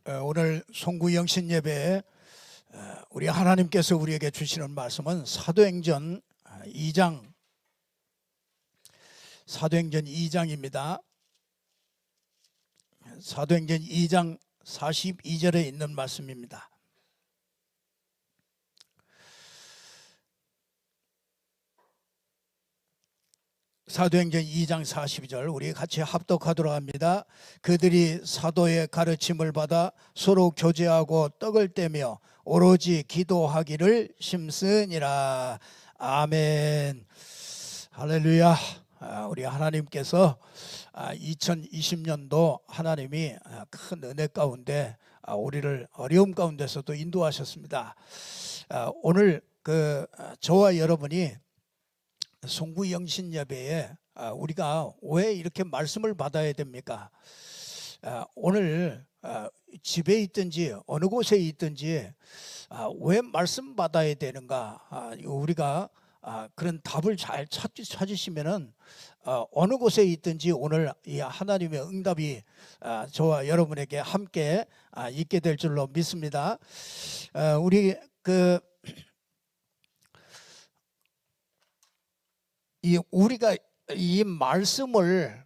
오늘 송구 영신 예배에 우리 하나님께서 우리에게 주시는 말씀은 사도행전 2장입니다. 사도행전 2장 42절에 있는 말씀입니다. 사도행전 2장 42절 우리 같이 합독하도록 합니다. 그들이 사도의 가르침을 받아 서로 교제하고 떡을 떼며 오로지 기도하기를 힘쓰니라. 아멘. 할렐루야. 우리 하나님께서 2020년도 하나님이 큰 은혜 가운데 우리를 어려움 가운데서도 인도하셨습니다. 오늘 저와 여러분이 송구 영신 예배에 우리가 왜 이렇게 말씀을 받아야 됩니까? 오늘 집에 있든지 어느 곳에 있든지 왜 말씀 받아야 되는가? 우리가 그런 답을 잘 찾으시면은 어느 곳에 있든지 오늘 이 하나님의 응답이 저와 여러분에게 함께 있게 될 줄로 믿습니다. 우리가 이 말씀을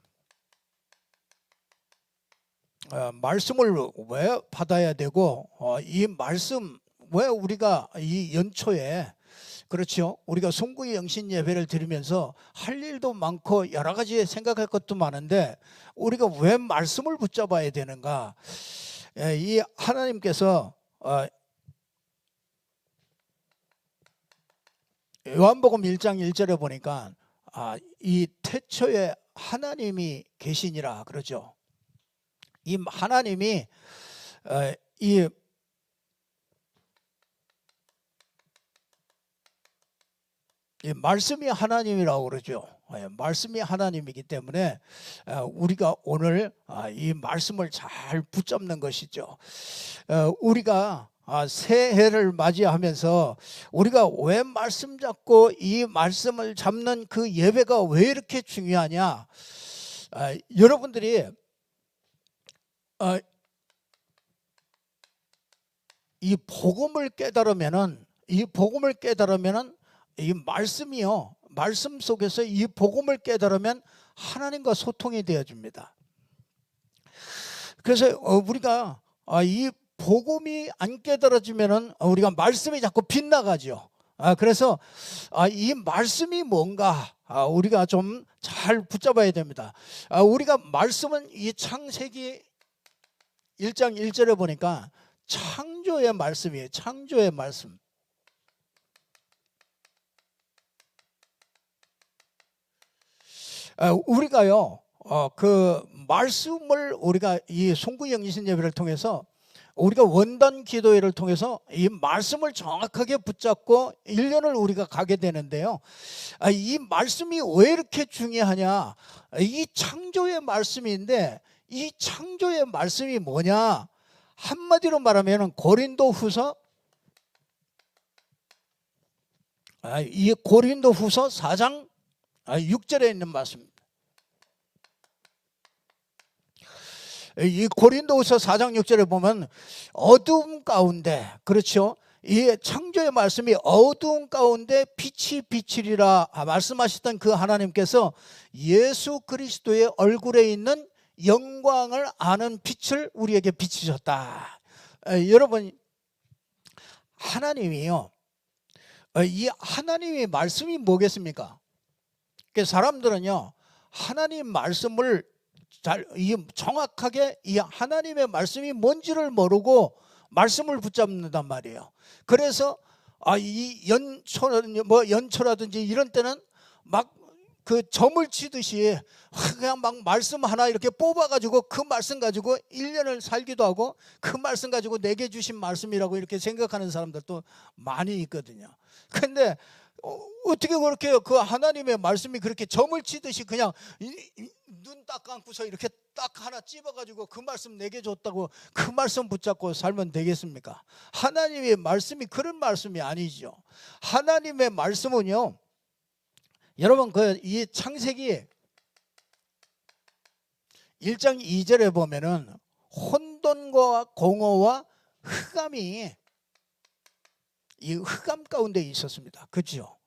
왜 받아야 되고 이 말씀 왜 우리가 이 연초에 그렇죠? 우리가 송구 영신 예배를 드리면서 할 일도 많고 여러 가지 생각할 것도 많은데 우리가 왜 말씀을 붙잡아야 되는가? 이 하나님께서 요한복음 1장 1절에 보니까 이 태초에 하나님이 계시니라 그러죠. 이 하나님이 이 말씀이 하나님이라고 그러죠. 말씀이 하나님이기 때문에 우리가 오늘 이 말씀을 잘 붙잡는 것이죠. 우리가 새해를 맞이하면서 우리가 왜 말씀 잡고 이 말씀을 잡는 그 예배가 왜 이렇게 중요하냐? 여러분들이 이 복음을 깨달으면은 이 말씀이요, 말씀 속에서 이 복음을 깨달으면 하나님과 소통이 되어집니다. 그래서 우리가 이 복음이 안 깨달아지면은 우리가 말씀이 자꾸 빗나가죠. 그래서 이 말씀이 뭔가 우리가 좀 잘 붙잡아야 됩니다. 우리가 말씀은 이 창세기 1장 1절에 보니까 창조의 말씀이에요. 창조의 말씀. 우리가요 그 말씀을 우리가 이 송구 영신 예배를 통해서 우리가 원단 기도회를 통해서 이 말씀을 정확하게 붙잡고 1년을 우리가 가게 되는데요. 이 말씀이 왜 이렇게 중요하냐? 이 창조의 말씀인데 이 창조의 말씀이 뭐냐? 한마디로 말하면 고린도후서 4장 6절에 있는 말씀입니다. 이 고린도후서 4장 6절에 보면 어두움 가운데, 그렇죠? 이 창조의 말씀이 어두움 가운데 빛이 비치리라 말씀하셨던 그 하나님께서 예수 그리스도의 얼굴에 있는 영광을 아는 빛을 우리에게 비치셨다. 여러분, 하나님이요, 이 하나님의 말씀이 뭐겠습니까? 사람들은요 하나님 말씀을 정확하게 이 하나님의 말씀이 뭔지를 모르고 말씀을 붙잡는단 말이에요. 그래서 이 연초라든지 이런 때는 막 그 점을 치듯이 그냥 막 말씀 하나 이렇게 뽑아가지고 그 말씀 가지고 1년을 살기도 하고 그 말씀 가지고 내게 주신 말씀이라고 이렇게 생각하는 사람들도 많이 있거든요. 근데 어떻게 그렇게 그 하나님의 말씀이 그렇게 점을 치듯이 그냥 눈 딱 감고서 이렇게 딱 하나 찝어가지고 그 말씀 내게 줬다고 그 말씀 붙잡고 살면 되겠습니까? 하나님의 말씀이 그런 말씀이 아니죠. 하나님의 말씀은요, 여러분 이 창세기 1장 2절에 보면은 혼돈과 공허와 흑암이 이 흑암 가운데 있었습니다. 그죠?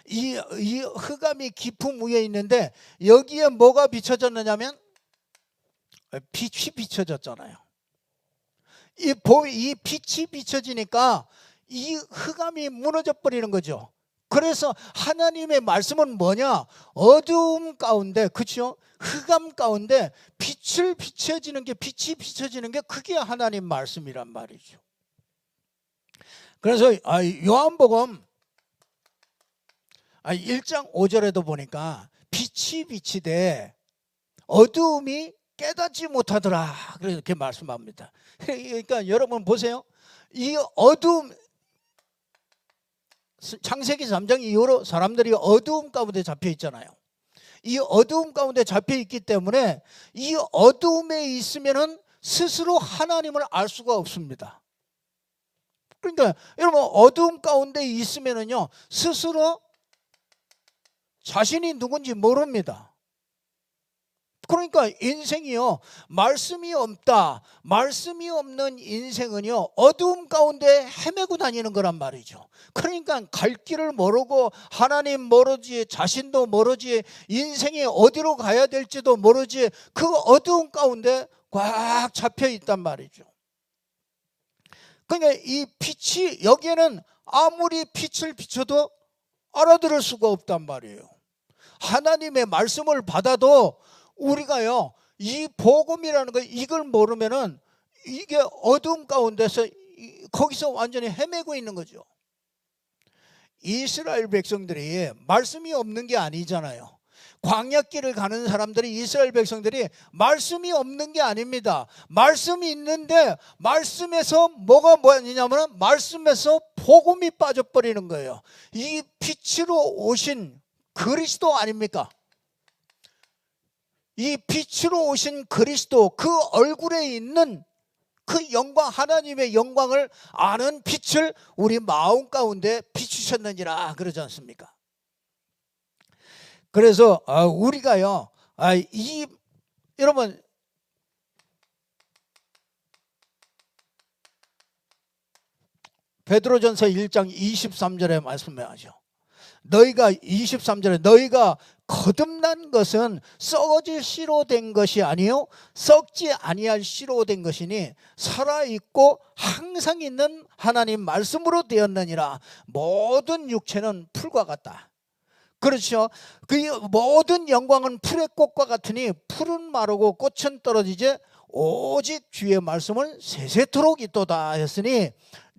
이 흑암이 깊음 위에 있는데 여기에 뭐가 비춰졌느냐면 빛이 비춰졌잖아요. 이 빛이 비춰지니까 이 흑암이 무너져 버리는 거죠. 그래서 하나님의 말씀은 뭐냐? 어두움 가운데, 그렇죠? 흑암 가운데 빛이 비춰지는 게 그게 하나님 말씀이란 말이죠. 그래서 요한복음 1장 5절에도 보니까 빛이 비치되 어두움이 깨닫지 못하더라, 그렇게 말씀합니다. 그러니까 여러분 보세요. 이 어두움, 창세기 3장 이후로 사람들이 어두움 가운데 잡혀 있잖아요. 이 어두움 가운데 잡혀 있기 때문에 이 어두움에 있으면은 스스로 하나님을 알 수가 없습니다. 그러니까 여러분 어두움 가운데 있으면은요 스스로 자신이 누군지 모릅니다. 그러니까 인생이요, 말씀이 없다, 말씀이 없는 인생은요 어두움 가운데 헤매고 다니는 거란 말이죠. 그러니까 갈 길을 모르고 하나님 모르지, 자신도 모르지, 인생이 어디로 가야 될지도 모르지, 그 어두움 가운데 꽉 잡혀 있단 말이죠. 그러니까 이 빛이, 여기에는 아무리 빛을 비춰도 알아들을 수가 없단 말이에요. 하나님의 말씀을 받아도 우리가요 이 복음이라는 거, 이걸 모르면은 이게 어두움 가운데서 거기서 완전히 헤매고 있는 거죠. 이스라엘 백성들이 말씀이 없는 게 아니잖아요. 광야길을 가는 사람들이, 이스라엘 백성들이 말씀이 없는 게 아닙니다. 말씀이 있는데 말씀에서 뭐냐면 말씀에서 복음이 빠져버리는 거예요. 이 빛으로 오신 그리스도 아닙니까? 이 빛으로 오신 그리스도, 그 얼굴에 있는 그 영광, 하나님의 영광을 아는 빛을 우리 마음 가운데 비추셨느니라 그러지 않습니까? 그래서 우리가요 여러분 베드로전서 1장 23절에 말씀하죠. 너희가 23절에 너희가 거듭난 것은 썩어질 씨로 된 것이 아니요 썩지 아니할 씨로 된 것이니 살아있고 항상 있는 하나님 말씀으로 되었느니라. 모든 육체는 풀과 같다. 그렇죠. 그 모든 영광은 풀의 꽃과 같으니 풀은 마르고 꽃은 떨어지지 오직 주의 말씀을 세세토록 있도다 했으니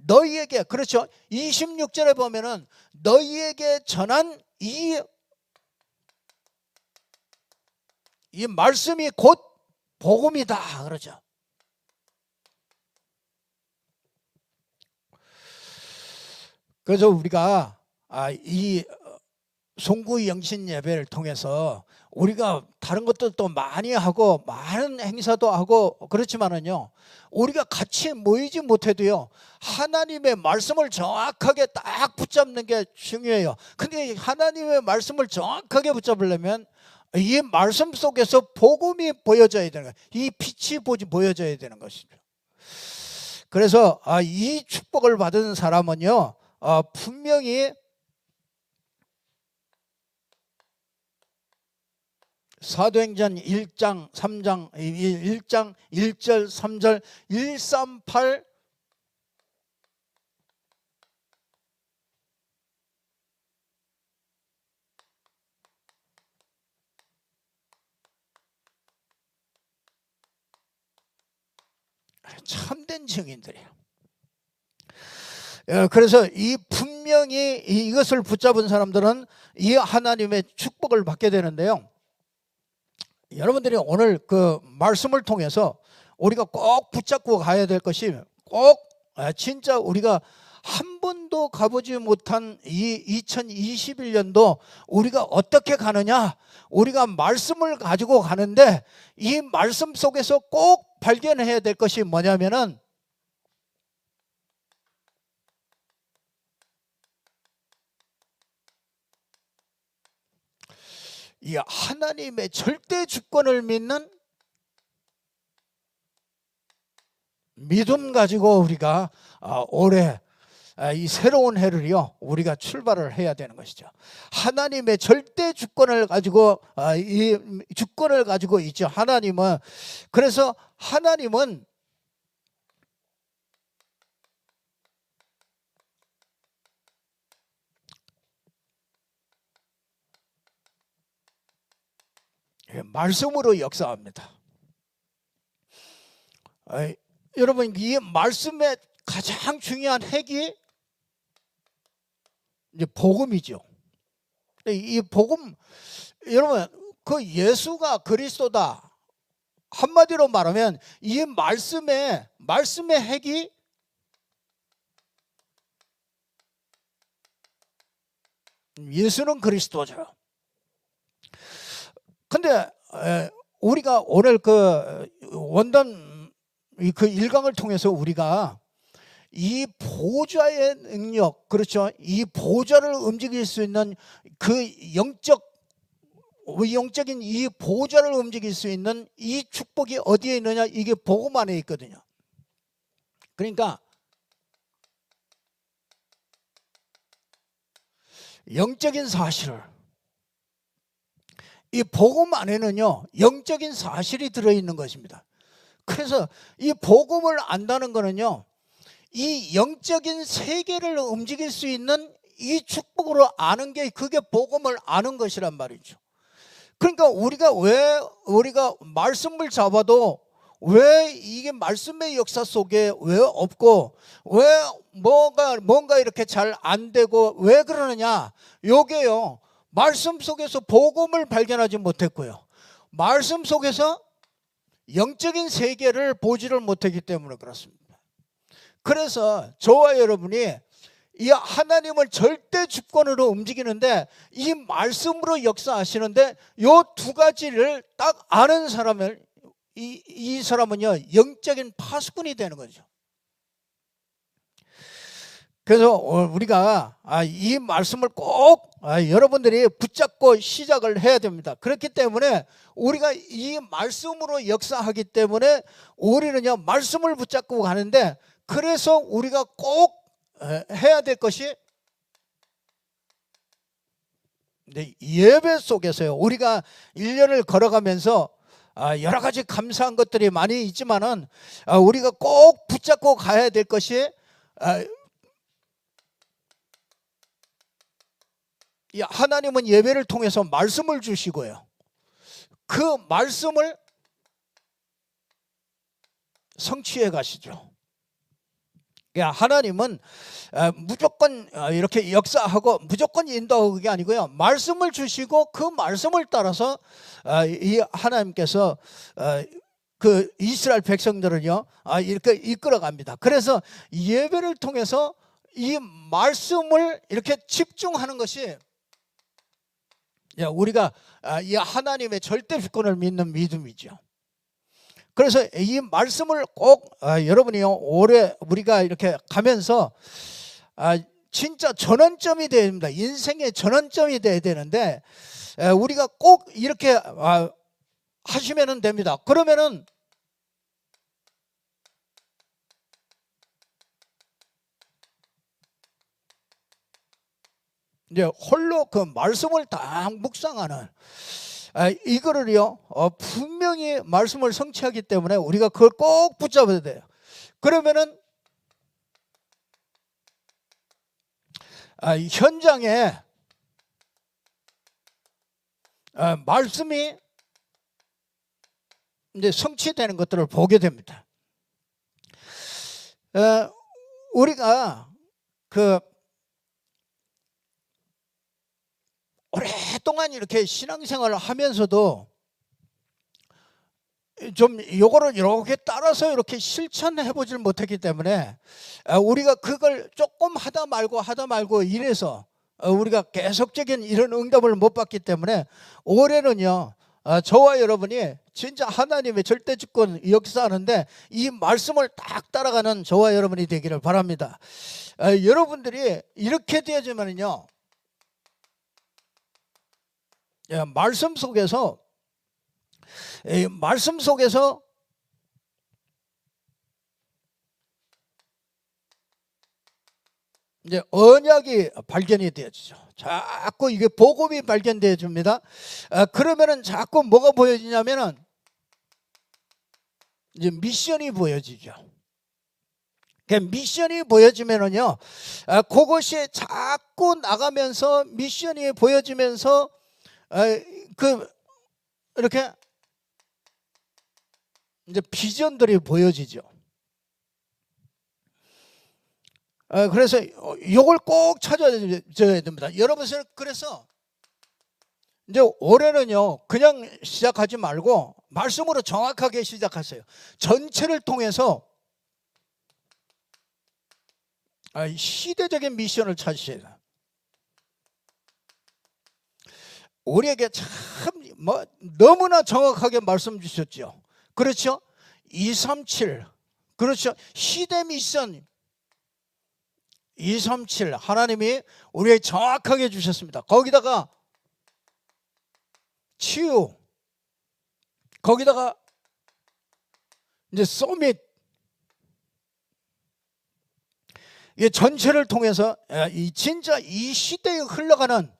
너희에게, 그렇죠, 26절에 보면은 너희에게 전한 이 말씀이 곧 복음이다 그러죠. 그래서 우리가 이 송구 영신 예배를 통해서 우리가 다른 것도 많이 하고 많은 행사도 하고 그렇지만은요 우리가 같이 모이지 못해도요 하나님의 말씀을 정확하게 딱 붙잡는 게 중요해요. 근데 하나님의 말씀을 정확하게 붙잡으려면 이 말씀 속에서 복음이 보여져야 되는 거예요. 이 빛이 보여져야 되는 것이죠. 그래서 이 축복을 받은 사람은요 분명히 사도행전 1장 3장 1장 1절 3절 138 참된 증인들이에요. 그래서 이 분명히 이것을 붙잡은 사람들은 이 하나님의 축복을 받게 되는데요. 여러분들이 오늘 그 말씀을 통해서 우리가 꼭 붙잡고 가야 될 것이, 꼭 진짜 우리가 한 번도 가보지 못한 이 2021년도 우리가 어떻게 가느냐, 우리가 말씀을 가지고 가는데 이 말씀 속에서 꼭 발견해야 될 것이 뭐냐면은 이 하나님의 절대 주권을 믿는 믿음 가지고 우리가 올해 이 새로운 해를요 우리가 출발을 해야 되는 것이죠. 하나님의 절대 주권을 가지고 이 주권을 가지고 있죠. 하나님은. 그래서 하나님은 말씀으로 역사합니다. 여러분, 이 말씀의 가장 중요한 핵이 이제 복음이죠. 이 복음, 여러분, 그 예수가 그리스도다 한마디로 말하면 이 말씀의 핵이 예수는 그리스도죠. 근데 우리가 오늘 그 원단 그 1강을 통해서 우리가 이 보좌의 능력, 그렇죠, 이 보좌를 움직일 수 있는 그 영적인 이 보좌를 움직일 수 있는 이 축복이 어디에 있느냐, 이게 복음 안에 있거든요. 그러니까 영적인 사실을, 이 복음 안에는요 영적인 사실이 들어있는 것입니다. 그래서 이 복음을 안다는 거는요 이 영적인 세계를 움직일 수 있는 이 축복으로 아는 게, 그게 복음을 아는 것이란 말이죠. 그러니까 우리가 말씀을 잡아도 왜 이게 말씀의 역사 속에 왜 없고, 왜 뭔가 이렇게 잘 안 되고 왜 그러느냐, 요게요 말씀 속에서 복음을 발견하지 못했고요, 말씀 속에서 영적인 세계를 보지를 못했기 때문에 그렇습니다. 그래서 저와 여러분이 이 하나님을 절대 주권으로 움직이는데, 이 말씀으로 역사하시는데, 요 두 가지를 딱 아는 사람을, 이 사람은요 영적인 파수꾼이 되는 거죠. 그래서 우리가 이 말씀을 꼭 여러분들이 붙잡고 시작을 해야 됩니다. 그렇기 때문에 우리가 이 말씀으로 역사하기 때문에 우리는요 말씀을 붙잡고 가는데, 그래서 우리가 꼭 해야 될 것이 예배 속에서요. 우리가 1년을 걸어가면서 여러 가지 감사한 것들이 많이 있지만은 우리가 꼭 붙잡고 가야 될 것이, 하나님은 예배를 통해서 말씀을 주시고요, 그 말씀을 성취해 가시죠. 하나님은 무조건 이렇게 역사하고 무조건 인도하고 그게 아니고요, 말씀을 주시고 그 말씀을 따라서 이 하나님께서 그 이스라엘 백성들은요 이렇게 이끌어갑니다. 그래서 예배를 통해서 이 말씀을 이렇게 집중하는 것이 우리가 이 하나님의 절대 주권을 믿는 믿음이죠. 그래서 이 말씀을 꼭 여러분이요 올해 우리가 이렇게 가면서 진짜 전환점이 돼야 됩니다. 인생의 전환점이 돼야 되는데 우리가 꼭 이렇게 하시면 됩니다. 그러면은 이제 홀로 그 말씀을 딱 묵상하는, 이거를요 분명히 말씀을 성취하기 때문에 우리가 그걸 꼭 붙잡아야 돼요. 그러면은 현장에 말씀이 이제 성취되는 것들을 보게 됩니다. 우리가 그 오랫동안 이렇게 신앙생활을 하면서도 좀 요거를 이렇게 따라서 이렇게 실천해 보질 못했기 때문에 우리가 그걸 조금 하다 말고 이래서 우리가 계속적인 이런 응답을 못 받기 때문에 올해는요 저와 여러분이 진짜 하나님의 절대주권 역사하는데 이 말씀을 딱 따라가는 저와 여러분이 되기를 바랍니다. 여러분들이 이렇게 되어지면요 말씀 속에서 이제 언약이 발견이 되어지죠. 자꾸 이게 복음이 발견되어 줍니다. 그러면은 자꾸 뭐가 보여지냐면은 이제 미션이 보여지죠. 미션이 보여지면은요, 그것이 자꾸 나가면서 미션이 보여지면서 이렇게 이제 비전들이 보여지죠. 그래서 이걸 꼭 찾아줘야 됩니다. 여러분, 그래서 이제 올해는요, 그냥 시작하지 말고 말씀으로 정확하게 시작하세요. 전체를 통해서 시대적인 미션을 찾으셔야 돼요. 우리에게 참 너무나 정확하게 말씀 주셨죠. 그렇죠? 237, 그렇죠? 시대 미션 237 하나님이 우리에게 정확하게 주셨습니다. 거기다가 치유, 거기다가 이제 서밋, 이 전체를 통해서 진짜 이 시대에 흘러가는,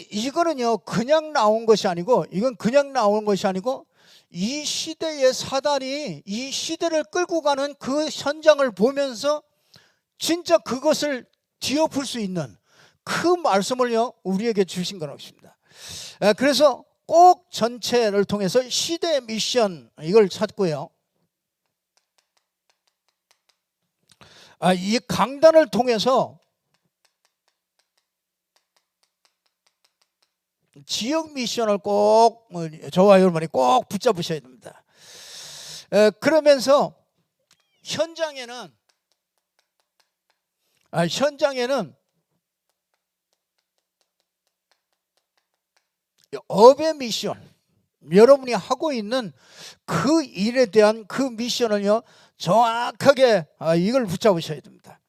이거는요 그냥 나온 것이 아니고, 이건 그냥 나온 것이 아니고, 이 시대의 사단이 이 시대를 끌고 가는 그 현장을 보면서 진짜 그것을 뒤엎을 수 있는 그 말씀을요 우리에게 주신 건 없습니다. 그래서 꼭 전체를 통해서 시대 미션, 이걸 찾고요, 이 강단을 통해서 지역 미션을 꼭 저와 여러분이 꼭 붙잡으셔야 됩니다. 그러면서 현장에는 업의 미션, 여러분이 하고 있는 그 일에 대한 그 미션을요 정확하게 이걸 붙잡으셔야 됩니다.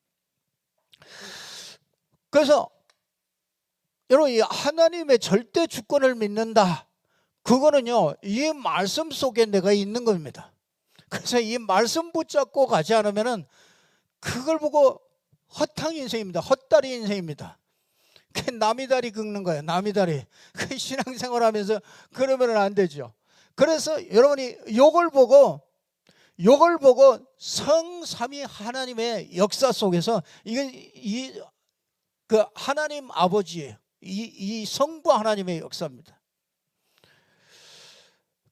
그래서 여러분, 이 하나님의 절대 주권을 믿는다, 그거는요 이 말씀 속에 내가 있는 겁니다. 그래서 이 말씀 붙잡고 가지 않으면은 그걸 보고 허탕 인생입니다. 헛다리 인생입니다. 남이 다리 긁는 거예요. 남이 다리. 그 신앙생활하면서 그러면은 안 되죠. 그래서 여러분이 요걸 보고 성삼위 하나님의 역사 속에서 그 하나님 아버지의 이 성부 하나님의 역사입니다.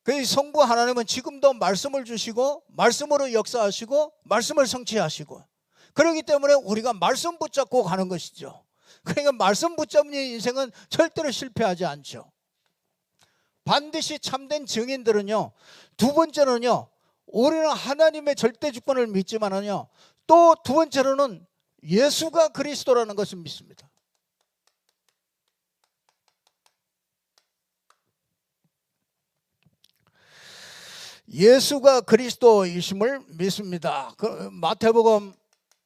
그 성부 하나님은 지금도 말씀을 주시고 말씀으로 역사하시고 말씀을 성취하시고, 그렇기 때문에 우리가 말씀 붙잡고 가는 것이죠. 그러니까 말씀 붙잡는 인생은 절대로 실패하지 않죠. 반드시 참된 증인들은요, 두 번째는요, 우리는 하나님의 절대 주권을 믿지만은요, 또 두 번째로는 예수가 그리스도라는 것을 믿습니다. 예수가 그리스도이심을 믿습니다. 마태복음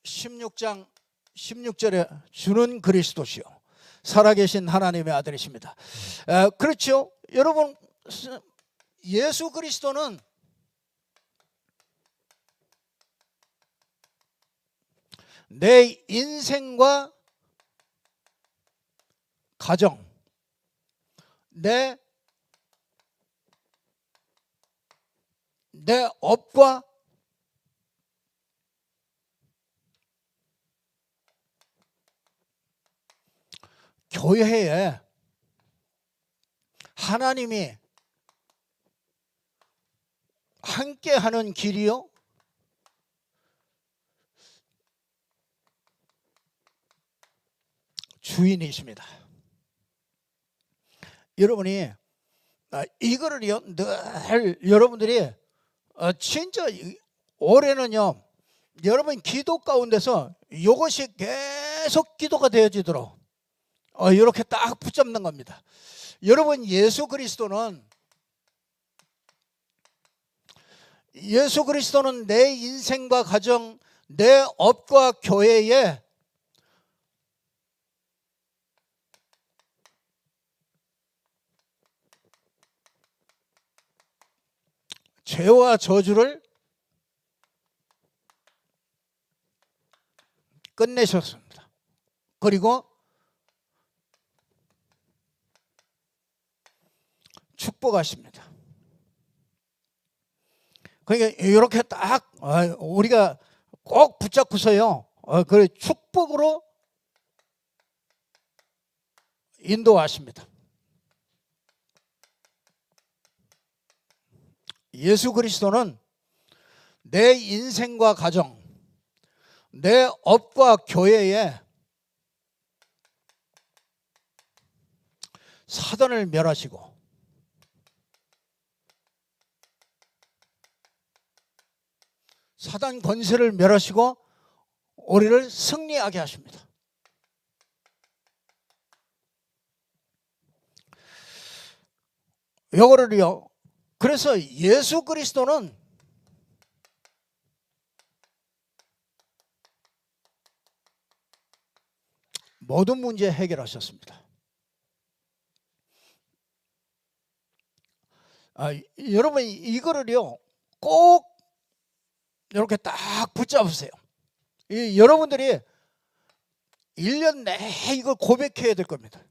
16장 16절에 주는 그리스도시요 살아계신 하나님의 아들이십니다. 그렇죠. 여러분, 예수 그리스도는 내 인생과 가정, 내 업과 교회에 하나님이 함께하는 길이요, 주인이십니다. 여러분이 이거를요 늘 여러분들이 진짜 올해는요 여러분 기도 가운데서 이것이 계속 기도가 되어지도록 이렇게 딱 붙잡는 겁니다. 여러분, 예수 그리스도는 내 인생과 가정, 내 업과 교회에 죄와 저주를 끝내셨습니다. 그리고 축복하십니다. 그러니까 이렇게 딱 우리가 꼭 붙잡고서요, 그 축복으로 인도하십니다. 예수 그리스도는 내 인생과 가정, 내 업과 교회에 사단을 멸하시고 사단 권세를 멸하시고 우리를 승리하게 하십니다. 요거를요, 그래서 예수 그리스도는 모든 문제 해결하셨습니다. 여러분 이거를요 꼭 이렇게 딱 붙잡으세요. 여러분들이 1년 내에 이걸 고백해야 될 겁니다.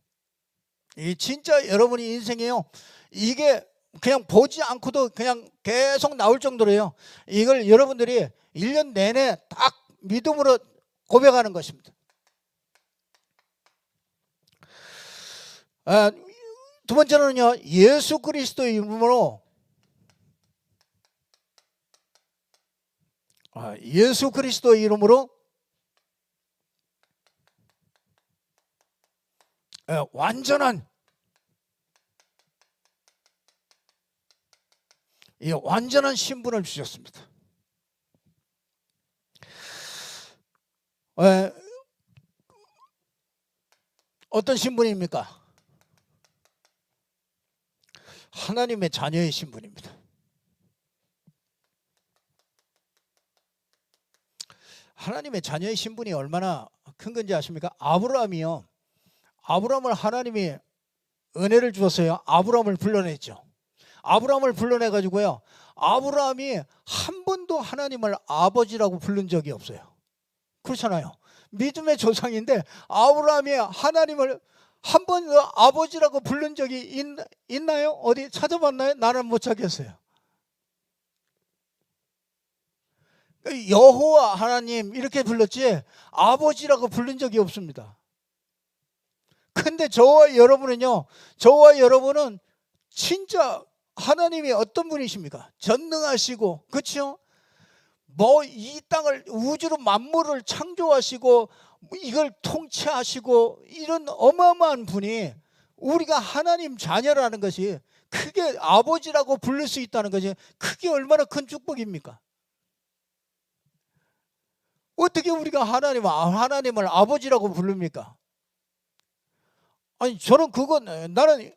진짜 여러분이 인생이요, 이게 그냥 보지 않고도 그냥 계속 나올 정도로요, 이걸 여러분들이 1년 내내 딱 믿음으로 고백하는 것입니다. 두 번째는요, 예수 그리스도의 이름으로 예수 그리스도의 이름으로 완전한 신분을 주셨습니다. 어떤 신분입니까? 하나님의 자녀의 신분입니다. 하나님의 자녀의 신분이 얼마나 큰 건지 아십니까? 아브라함이요, 아브라함을 하나님이 은혜를 주었어요. 아브라함을 불러냈죠. 아브라함을 불러내가지고요, 아브라함이 한 번도 하나님을 아버지라고 부른 적이 없어요. 그렇잖아요. 믿음의 조상인데 아브라함이 하나님을 한 번도 아버지라고 부른 적이 있나요? 어디 찾아봤나요? 나는 못 찾겠어요. 여호와 하나님 이렇게 불렀지 아버지라고 부른 적이 없습니다. 근데 저와 여러분은요, 저와 여러분은 진짜 하나님이 어떤 분이십니까? 전능하시고, 그렇죠? 뭐 이 땅을, 우주로 만물을 창조하시고 이걸 통치하시고 이런 어마어마한 분이 우리가 하나님 자녀라는 것이, 그게 아버지라고 부를 수 있다는 것이 그게 얼마나 큰 축복입니까? 어떻게 우리가 하나님을 아버지라고 부릅니까? 아니 저는 나는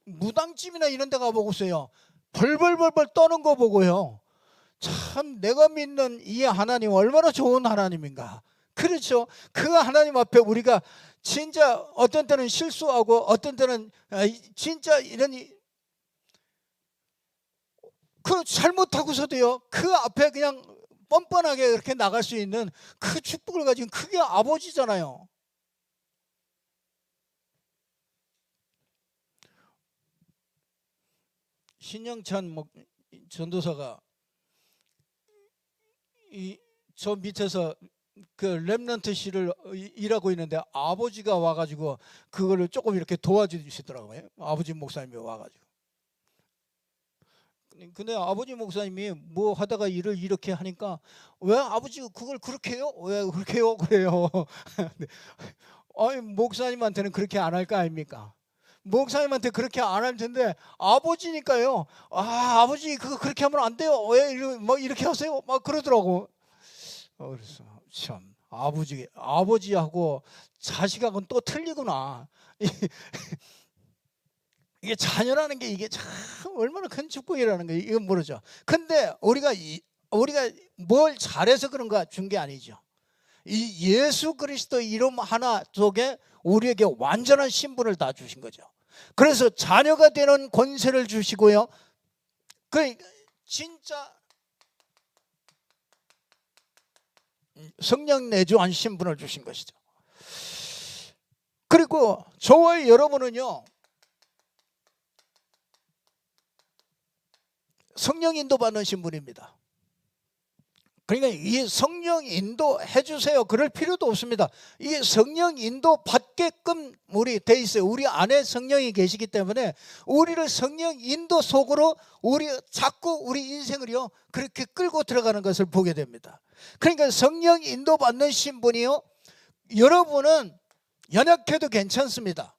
무당집이나 이런 데 가보고서요, 벌벌벌벌 떠는 거 보고요, 참 내가 믿는 이 하나님 얼마나 좋은 하나님인가. 그렇죠. 그 하나님 앞에 우리가 진짜 어떤 때는 실수하고 어떤 때는 진짜 이런 그 잘못하고서도요, 그 앞에 그냥 뻔뻔하게 이렇게 나갈 수 있는 그 축복을 가진 그게 아버지잖아요. 신영찬 전도사가 저 밑에서 그 렘넌트 시를 일하고 있는데 아버지가 와가지고 그거를 조금 이렇게 도와주시더라고요. 아버지 목사님이 와가지고. 근데 아버지 목사님이 뭐 하다가 일을 이렇게 하니까, 왜 아버지 그걸 그렇게 해요? 왜 그렇게 해요? 그래요. 아니 목사님한테는 그렇게 안 할 거 아닙니까? 목사님한테 그렇게 안 할 텐데 아버지니까요. 아버지 그거 그렇게 하면 안 돼요. 왜 이렇게 하세요? 막 그러더라고. 그래서 참 아버지하고 자식하고는 또 틀리구나. 이게 자녀라는 게 이게 참 얼마나 큰 축복이라는 거 이건 모르죠. 근데 우리가 뭘 잘해서 그런가 준 게 아니죠. 이 예수 그리스도 이름 하나 속에 우리에게 완전한 신분을 다 주신 거죠. 그래서 자녀가 되는 권세를 주시고요, 그 진짜 성령 내주한 신분을 주신 것이죠. 그리고 저와 여러분은요, 성령 인도받는 신분입니다. 그러니까 이 성령 인도해 주세요 그럴 필요도 없습니다. 이 성령 인도 받게끔 우리 돼 있어요. 우리 안에 성령이 계시기 때문에 우리를 성령 인도 속으로 우리 자꾸 우리 인생을요 그렇게 끌고 들어가는 것을 보게 됩니다. 그러니까 성령 인도 받는 신분이요, 여러분은 연약해도 괜찮습니다.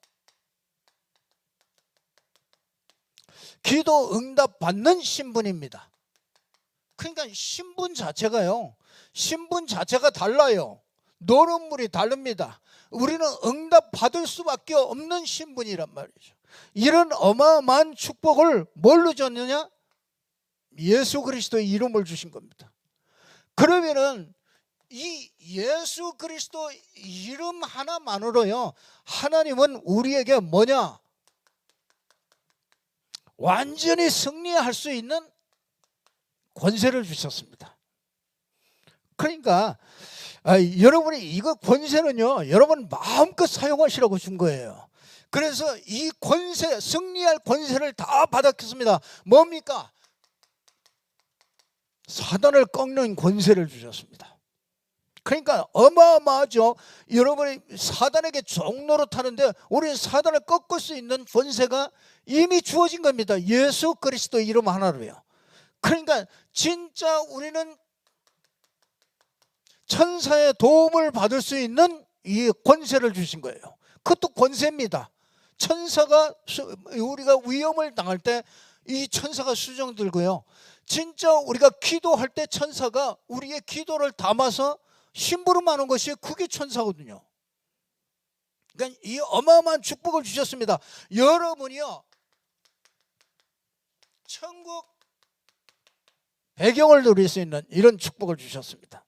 기도 응답 받는 신분입니다. 그러니까 신분 자체가요, 신분 자체가 달라요. 노릇물이 다릅니다. 우리는 응답 받을 수밖에 없는 신분이란 말이죠. 이런 어마어마한 축복을 뭘로 줬느냐? 예수 그리스도의 이름을 주신 겁니다. 그러면은 이 예수 그리스도 이름 하나만으로요, 하나님은 우리에게 뭐냐? 완전히 승리할 수 있는 권세를 주셨습니다. 그러니까 여러분이 이거 권세는요, 여러분 마음껏 사용하시라고 준 거예요. 그래서 이 권세, 승리할 권세를 다 받았습니다. 뭡니까? 사단을 꺾는 권세를 주셨습니다. 그러니까 어마어마하죠. 여러분이 사단에게 종로로 타는데 우리는 사단을 꺾을 수 있는 권세가 이미 주어진 겁니다. 예수 그리스도 이름 하나로요. 그러니까 진짜 우리는 천사의 도움을 받을 수 있는 이 권세를 주신 거예요. 그것도 권세입니다. 천사가 우리가 위험을 당할 때 이 천사가 수정 들고요, 진짜 우리가 기도할 때 천사가 우리의 기도를 담아서 심부름하는 것이 그게 천사거든요. 그러니까 이 어마어마한 축복을 주셨습니다. 여러분이요, 천국 배경을 누릴 수 있는 이런 축복을 주셨습니다.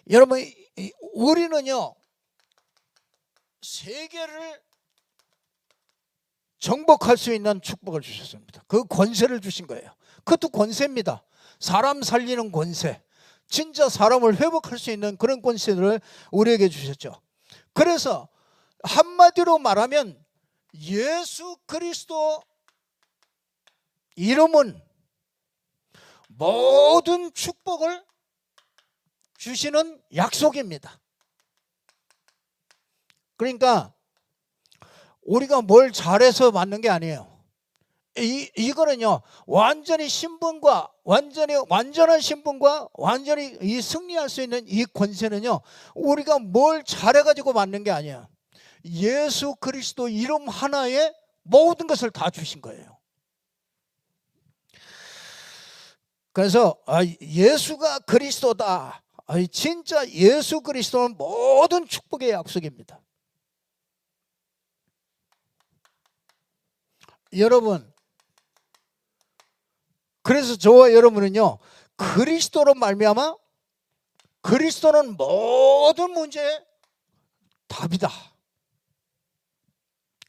여러분, 우리는요 세계를 정복할 수 있는 축복을 주셨습니다. 그 권세를 주신 거예요. 그것도 권세입니다. 사람 살리는 권세, 진짜 사람을 회복할 수 있는 그런 권세를 우리에게 주셨죠. 그래서 한마디로 말하면 예수 그리스도 이름은 모든 축복을 주시는 약속입니다. 그러니까 우리가 뭘 잘해서 받는 게 아니에요. 이거는요, 완전히 신분과 완전한 신분과 완전히 이 승리할 수 있는 이 권세는요, 우리가 뭘 잘해가지고 받는 게 아니에요. 예수 그리스도 이름 하나에 모든 것을 다 주신 거예요. 그래서 예수가 그리스도다. 진짜 예수 그리스도는 모든 축복의 약속입니다. 여러분, 그래서 저와 여러분은요, 그리스도로 말미암아 그리스도는 모든 문제의 답이다.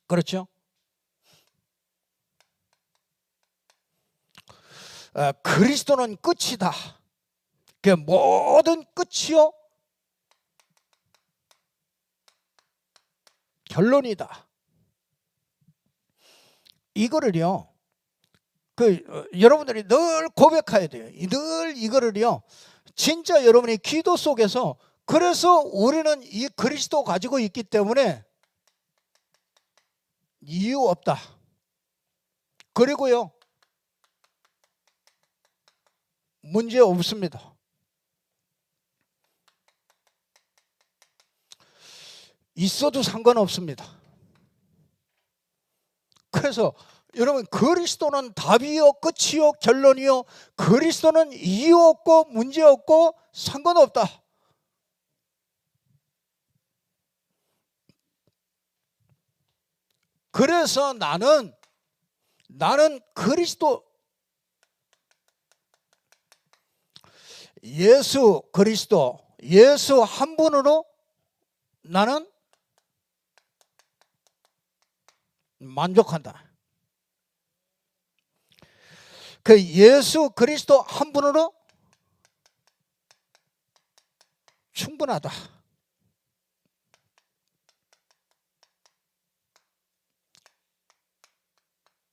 그렇죠? 그리스도는 끝이다. 그 모든 끝이요 결론이다. 이거를요, 여러분들이 늘 고백해야 돼요. 늘 이거를요, 진짜 여러분이 기도 속에서, 그래서 우리는 이 그리스도 가지고 있기 때문에 이유 없다. 그리고요, 문제 없습니다. 있어도 상관없습니다. 그래서 여러분, 그리스도는 답이요 끝이요 결론이요, 그리스도는 이유 없고 문제 없고 상관없다. 그래서 나는 그리스도, 예수 그리스도, 예수 한 분으로 나는 만족한다. 그 예수 그리스도 한 분으로 충분하다.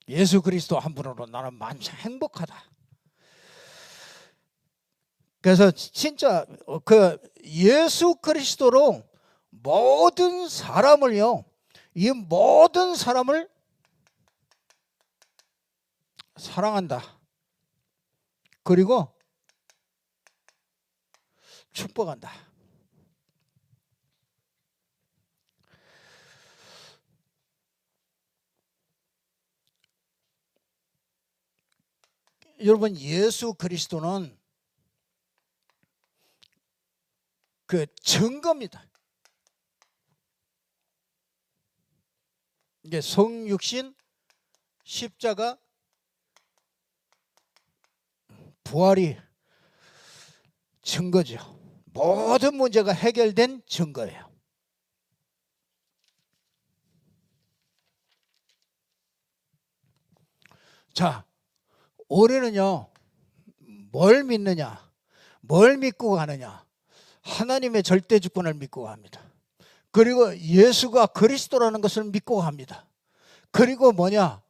예수 그리스도 한 분으로 나는 만사 행복하다. 그래서 진짜 그 예수 그리스도로 모든 사람을요, 이 모든 사람을 사랑한다. 그리고 축복한다. 여러분, 예수 그리스도는 그 증거입니다. 이게 성육신, 십자가, 부활이 증거죠. 모든 문제가 해결된 증거예요. 자, 우리는요, 뭘 믿느냐? 뭘 믿고 가느냐? 하나님의 절대 주권을 믿고 갑니다. 그리고 예수가 그리스도라는 것을 믿고 갑니다. 그리고 뭐냐?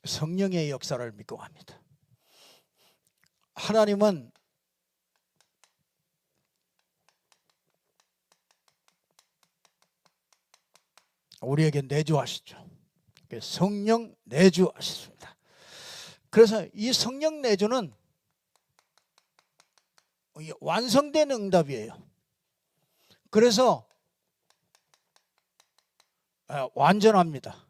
성령의 역사를 믿고 갑니다. 하나님은 우리에게 내주하시죠. 성령 내주하셨습니다. 그래서 이 성령 내주는 완성된 응답이에요. 그래서 완전합니다.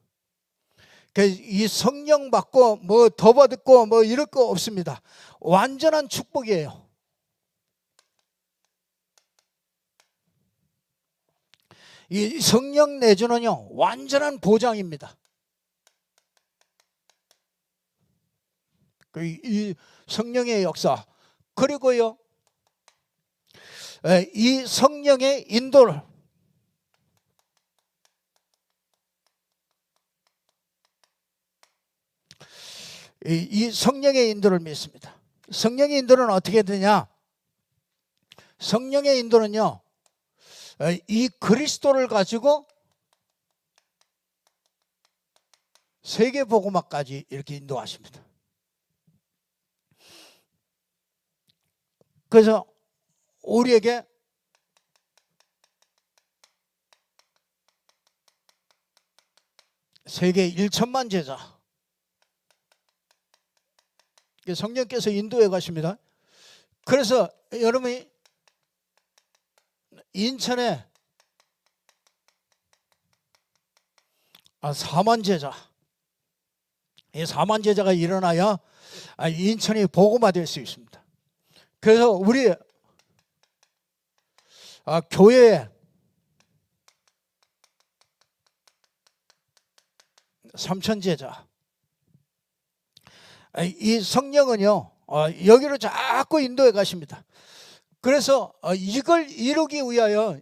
이 성령 받고 뭐 더 받고 뭐 이럴 거 없습니다. 완전한 축복이에요. 이 성령 내주는요, 완전한 보장입니다. 이 성령의 역사, 그리고요, 이 성령의 인도를, 이 성령의 인도를 믿습니다. 성령의 인도는 어떻게 되냐? 성령의 인도는요, 이 그리스도를 가지고 세계 복음화까지 이렇게 인도하십니다. 그래서 우리에게 세계 1천만 제자, 성령께서 인도해 가십니다. 그래서 여러분이 인천에 4만 제자, 이 4만 제자가 일어나야 인천이 복음화될 수 있습니다. 그래서 우리 교회에 3천 제자, 이 성령은요, 여기로 자꾸 인도해 가십니다. 그래서 이걸 이루기 위해서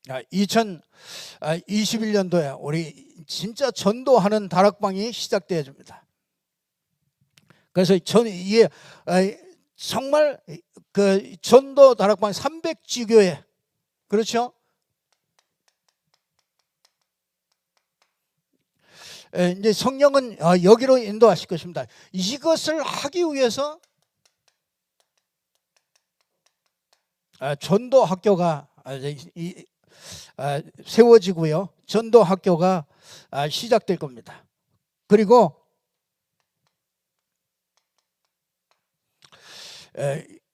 2021년도에 우리 진짜 전도하는 다락방이 시작되어 줍니다. 그래서 저는 이게 정말 그 전도 다락방 300지교회, 그렇죠? 이제 성령은 여기로 인도하실 것입니다. 이것을 하기 위해서 전도 학교가 세워지고요, 전도 학교가 시작될 겁니다. 그리고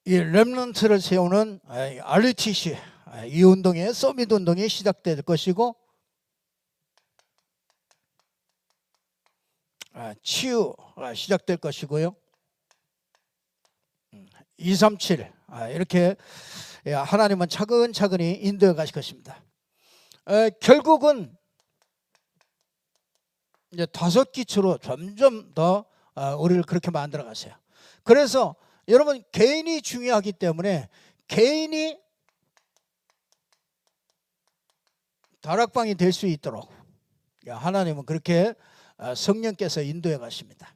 이 렘넌트를 세우는 RTC, 이 운동의 서밋 운동이 시작될 것이고, 치유가 시작될 것이고요, 237 이렇게 하나님은 차근차근히 인도해 가실 것입니다. 결국은 이제 5기초로 점점 더 우리를 그렇게 만들어 가세요. 그래서 여러분, 개인이 중요하기 때문에 개인이 다락방이 될 수 있도록 하나님은 그렇게 성령께서 인도해 가십니다.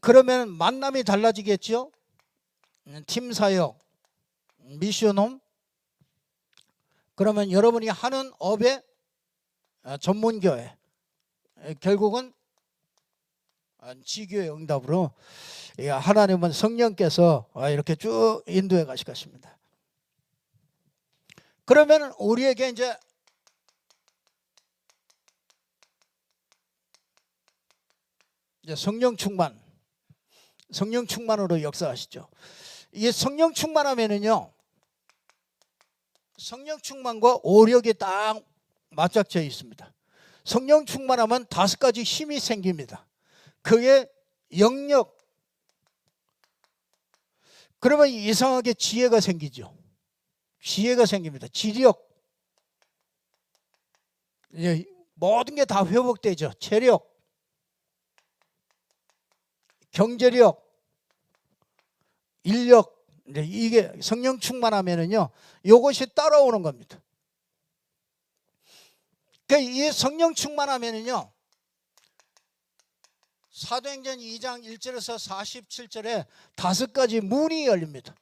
그러면 만남이 달라지겠죠. 팀 사역, 미션홈. 그러면 여러분이 하는 업의 전문교회, 결국은 지교의 응답으로 하나님은 성령께서 이렇게 쭉 인도해 가실 것입니다. 그러면 우리에게 이제 성령 충만으로 역사하시죠. 이게 성령 충만하면은요, 성령 충만과 오력이 딱 맞잡혀 있습니다. 성령 충만하면 5가지 힘이 생깁니다. 그게 영력. 그러면 이상하게 지혜가 생기죠. 지혜가 생깁니다. 지력. 모든 게 다 회복되죠. 체력, 경제력, 인력. 이게 성령 충만하면은요, 이것이 따라오는 겁니다. 그러니까 이 성령 충만하면은요, 사도행전 2장 1절에서 47절에 5가지 문이 열립니다.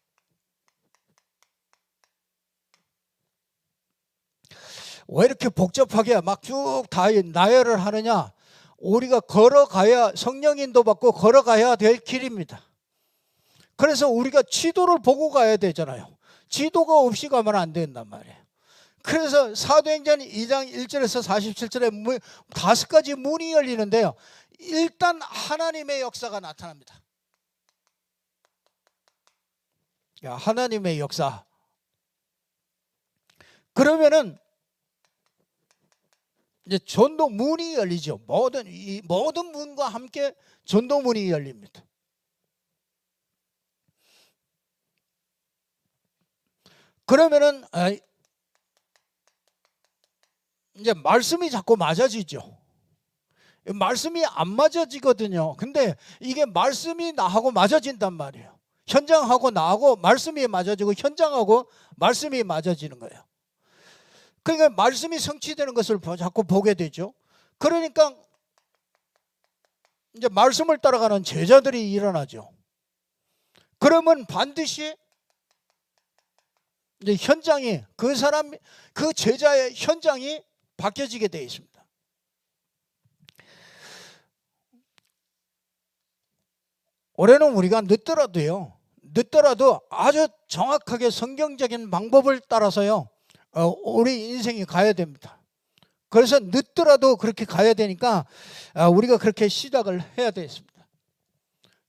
왜 이렇게 복잡하게 막 쭉 다 나열을 하느냐? 우리가 걸어가야, 성령 인도 받고 걸어가야 될 길입니다. 그래서 우리가 지도를 보고 가야 되잖아요. 지도가 없이 가면 안 된단 말이에요. 그래서 사도행전 2장 1절에서 47절에 5가지 문이 열리는데요, 일단 하나님의 역사가 나타납니다. 하나님의 역사. 그러면은 이제 전도 문이 열리죠. 모든 문과 함께 전도 문이 열립니다. 그러면은 이제 말씀이 자꾸 맞아지죠. 말씀이 안 맞아지거든요. 근데 이게 말씀이 나하고 맞아진단 말이에요. 현장하고 나하고 말씀이 맞아지고 현장하고 말씀이 맞아지는 거예요. 그러니까 말씀이 성취되는 것을 자꾸 보게 되죠. 그러니까 이제 말씀을 따라가는 제자들이 일어나죠. 그러면 반드시 이제 현장이, 그 제자의 현장이 바뀌어지게 되어 있습니다. 올해는 우리가 늦더라도 아주 정확하게 성경적인 방법을 따라서요, 우리 인생이 가야 됩니다. 그래서 늦더라도 그렇게 가야 되니까 우리가 그렇게 시작을 해야 되겠습니다.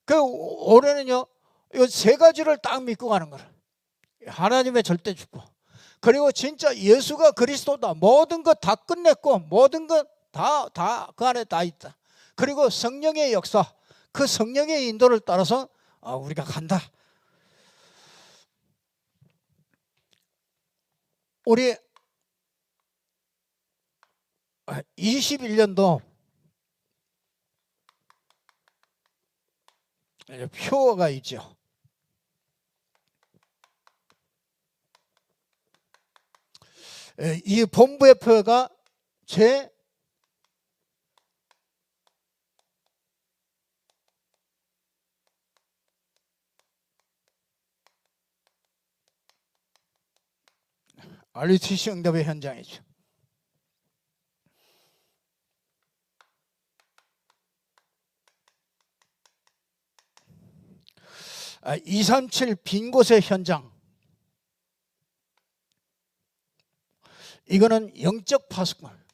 그 올해는요, 이 3가지를 딱 믿고 가는 거라. 하나님의 절대 축복, 그리고 진짜 예수가 그리스도다, 모든 것 다 끝냈고 모든 것 다 그 안에 다 있다. 그리고 성령의 역사, 그 성령의 인도를 따라서 우리가 간다. 우리 21년도 표가 있죠. 이 본부의 표가 제 'RUTC 응답의 현장이죠. 237 빈 곳의 현장. 이거는 영적 파수꾼.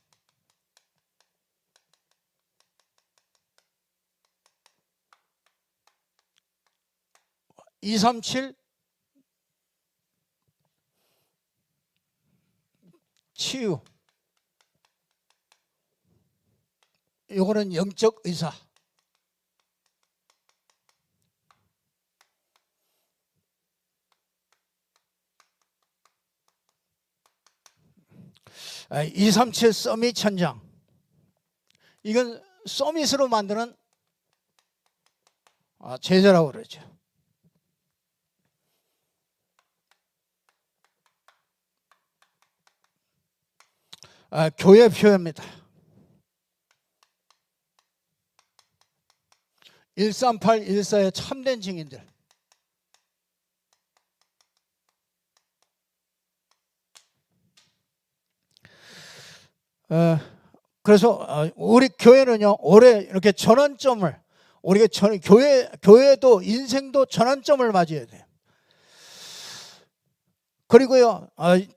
237 치유. 이거는 영적 의사. 아, 237 서밋 현장. 이건 서밋으로 만드는 제자라고 그러죠. 교회 표입니다. 138, 1사의 참된 증인들. 그래서 우리 교회는요, 올해 이렇게 전환점을, 우리가 교회도 인생도 전환점을 맞이해야 돼요. 그리고요,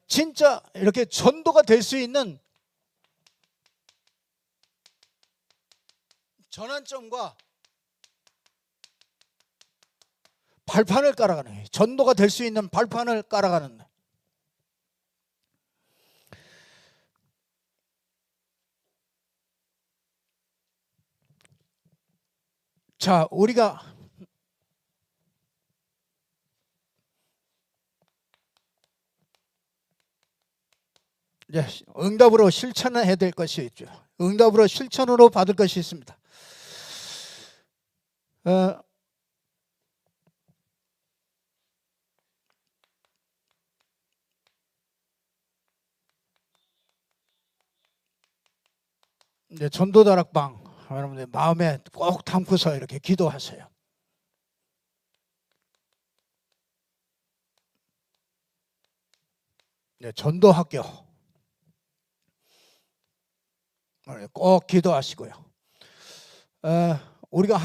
진짜 이렇게 전도가 될 수 있는 전환점과 발판을 깔아가는 거예요. 전도가 될 수 있는 발판을 깔아가는 거예요. 자, 우리가 이제 응답으로 실천을 해야 될 것이 있죠. 응답으로 실천으로 받을 것이 있습니다. 이제 전도다락방 여러분들 마음에 꼭 담고서 이렇게 기도하세요. 네, 전도학교 꼭 기도하시고요. 우리가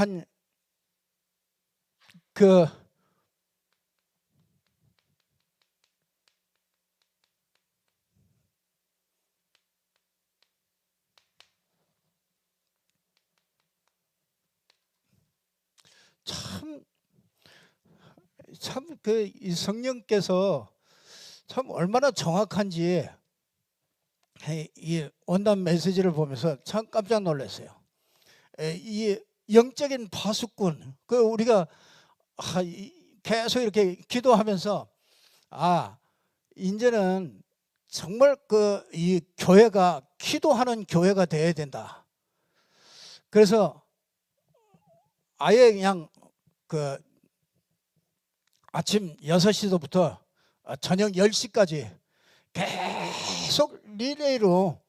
이 성령께서 참 얼마나 정확한지 이 원단 메시지를 보면서 참 깜짝 놀랐어요. 이 영적인 파수꾼, 우리가 계속 이렇게 기도하면서 이제는 정말 이 교회가 기도하는 교회가 되어야 된다. 그래서 아예 그냥 아침 6시부터 저녁 10시까지 계속 리레이로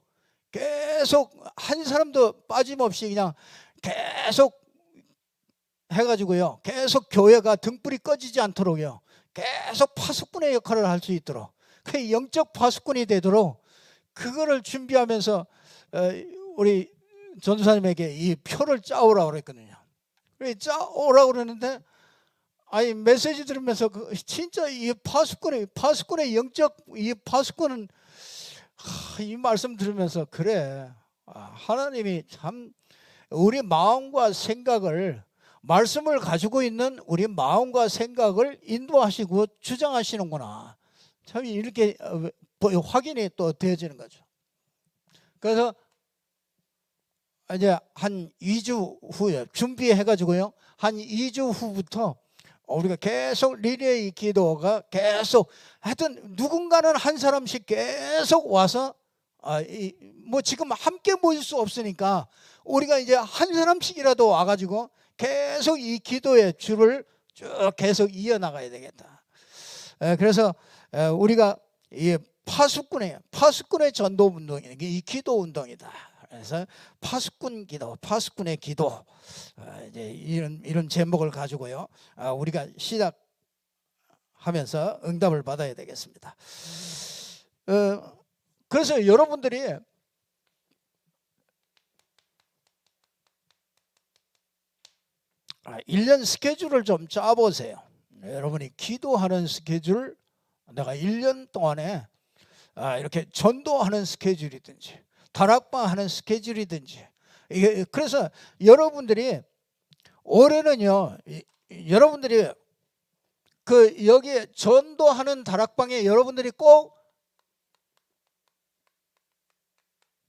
계속 한 사람도 빠짐없이 그냥 계속 해가지고요. 계속 교회가 등불이 꺼지지 않도록요. 계속 파수꾼의 역할을 할 수 있도록 그 영적 파수꾼이 되도록 그거를 준비하면서 우리 전도사님에게 이 표를 짜오라고 그랬거든요. 짜오라고 그러는데 메시지 들으면서 진짜 이 파수꾼의 영적 이 파수꾼은 이 말씀 들으면서 그래 하나님이 참 우리 마음과 생각을 말씀을 가지고 있는 우리 마음과 생각을 인도하시고 주장하시는구나. 참 이렇게 확인이 또 되어지는 거죠. 그래서 이제 한 2주 후에 준비해가지고요. 한 2주 후부터 우리가 계속 리레이 기도가 계속 하여튼 누군가는 한 사람씩 계속 와서 뭐 지금 함께 모일 수 없으니까 우리가 이제 한 사람씩이라도 와가지고 계속 이 기도의 줄을 쭉 계속 이어나가야 되겠다. 그래서 우리가 이 파수꾼의 전도 운동이 이 기도 운동이다. 그래서 파수꾼 기도, 파수꾼의 기도 이제 이런 제목을 가지고요. 우리가 시작하면서 응답을 받아야 되겠습니다. 그래서 여러분들이 1년 스케줄을 좀 짜보세요. 여러분이 기도하는 스케줄, 내가 1년 동안에 이렇게 전도하는 스케줄이든지 다락방 하는 스케줄이든지 그래서 여러분들이 올해는요, 여러분들이 여기에 전도하는 다락방에 여러분들이 꼭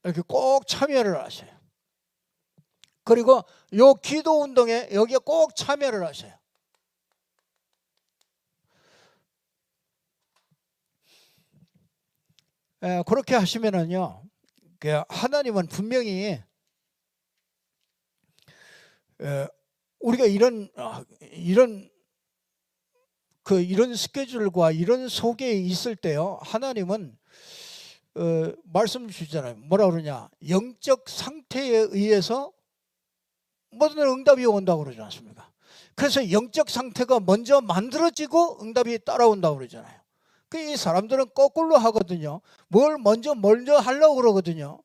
이렇게 꼭 참여를 하셔요. 그리고 요 기도 운동에 여기에 꼭 참여를 하셔요. 그렇게 하시면은요, 하나님은 분명히 우리가 이런 스케줄과 이런 속에 있을 때요, 하나님은 말씀 주잖아요. 뭐라 그러냐? 영적 상태에 의해서 모든 응답이 온다고 그러지 않습니까? 그래서 영적 상태가 먼저 만들어지고 응답이 따라온다고 그러잖아요. 이 사람들은 거꾸로 하거든요. 뭘 먼저 하려고 그러거든요.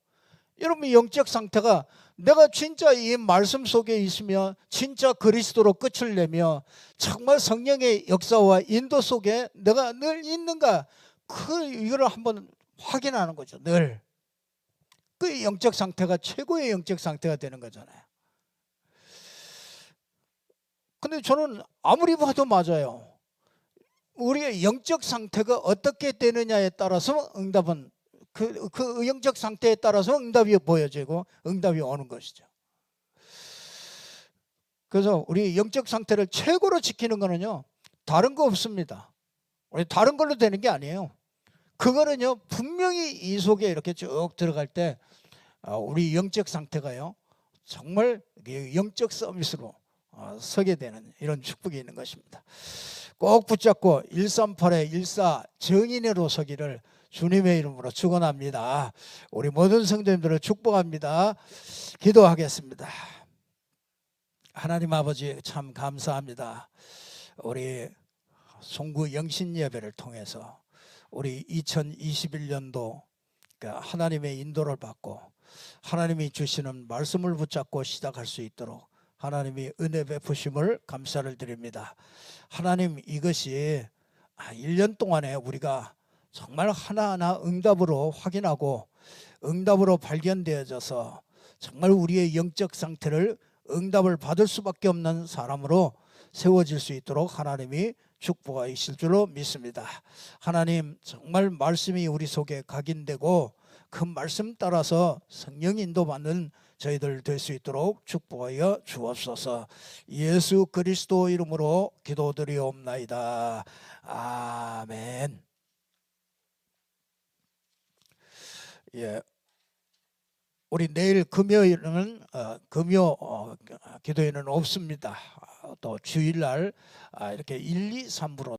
여러분, 영적 상태가 내가 진짜 이 말씀 속에 있으면 진짜 그리스도로 끝을 내며 정말 성령의 역사와 인도 속에 내가 늘 있는가, 이거를 한번 확인하는 거죠. 늘. 그 영적 상태가 최고의 영적 상태가 되는 거잖아요. 근데 저는 아무리 봐도 맞아요. 우리의 영적 상태가 어떻게 되느냐에 따라서 응답은 그 영적 상태에 따라서 응답이 보여지고 응답이 오는 것이죠. 그래서 우리 영적 상태를 최고로 지키는 거는요, 다른 거 없습니다. 우리 다른 걸로 되는 게 아니에요. 그거는요, 분명히 이 속에 이렇게 쭉 들어갈 때 우리 영적 상태가요, 정말 영적 서비스로 서게 되는 이런 축복이 있는 것입니다. 꼭 붙잡고 138에 14 정인으로 서기를 주님의 이름으로 축원합니다. 우리 모든 성도님들을 축복합니다. 기도하겠습니다. 하나님 아버지, 참 감사합니다. 우리 송구 영신 예배를 통해서 우리 2021년도 하나님의 인도를 받고 하나님이 주시는 말씀을 붙잡고 시작할 수 있도록 하나님이 은혜 베푸심을 감사를 드립니다. 하나님, 이것이 1년 동안에 우리가 정말 하나하나 응답으로 확인하고 응답으로 발견되어져서 정말 우리의 영적 상태를 응답을 받을 수밖에 없는 사람으로 세워질 수 있도록 하나님이 축복하실 줄로 믿습니다. 하나님, 정말 말씀이 우리 속에 각인되고 그 말씀 따라서 성령 인도받는 저희들 될 수 있도록 축복하여 주옵소서. 예수 그리스도 이름으로 기도드리옵나이다. 아멘. 예, 우리 내일 금요일은 금요 기도회는 없습니다. 또 주일날 이렇게 1, 2, 3부로